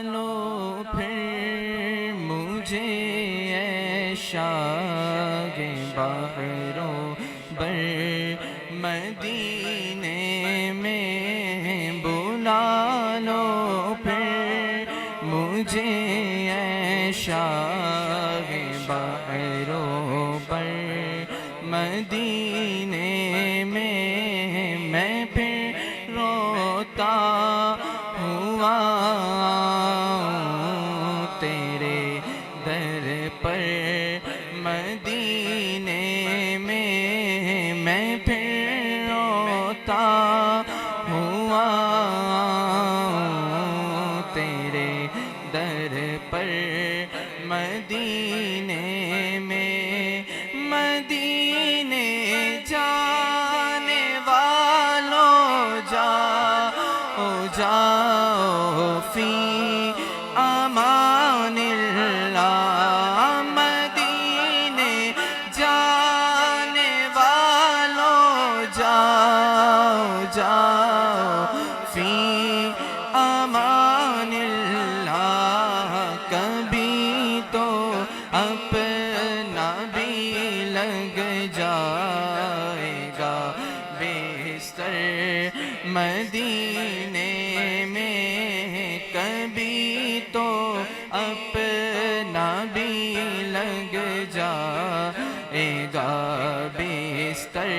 لو پھر مجھے اے شاہ بحروں بر مدینے میں بلا لو پھر مجھے اے شاہ بحروں بر مدینے میں پھر روتا ہوا تیرے در پر مدینے میں پھر روتا ہوا تیرے در پر مدینے میں مدینے جانے والوں جاؤ فی امان اللہ مدینے جانے والوں جاؤ فی امان اللہ کبھی تو اپنا بھی لگ جائے گا بستر مدینے میں کبھی تو اپنا بھی لگ جائے گا بستر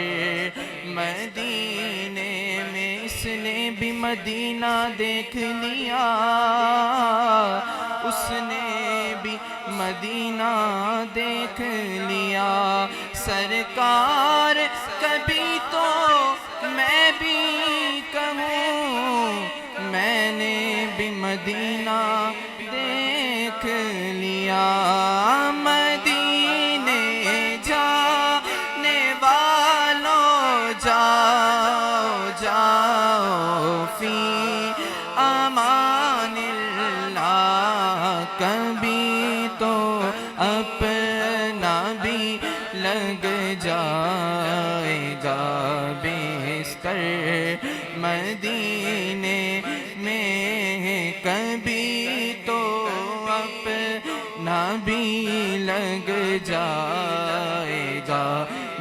مدینے میں اس نے بھی مدینہ دیکھ لیا اس نے بھی مدینہ دیکھ لیا سرکار کبھی تو میں بھی کہوں میں نے بھی مدینہ دیکھ لیا مدینے جانے والوں جاؤ فی امان اللہ کبھی تو اپنا بھی لگ جائے گا بستر مدینے میں کبھی تو اپنا بھی لگ جائے گا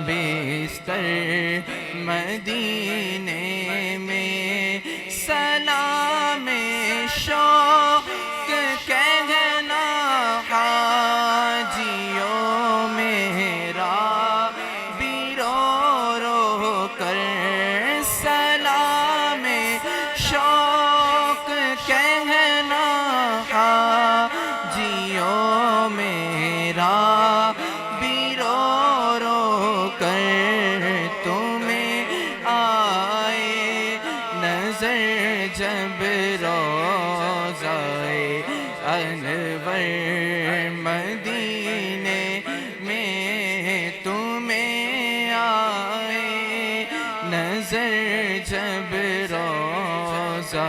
بستر مدینے میں سلام شوق کہنا حاجیوں میرا بھی رو رو کر سلام شوق کہنا حاجیوں میرا بھی رو رو کر تمہیں آئے نظر جب روضہ انور مدینے میں تمہیں آئے نظر جب روضہ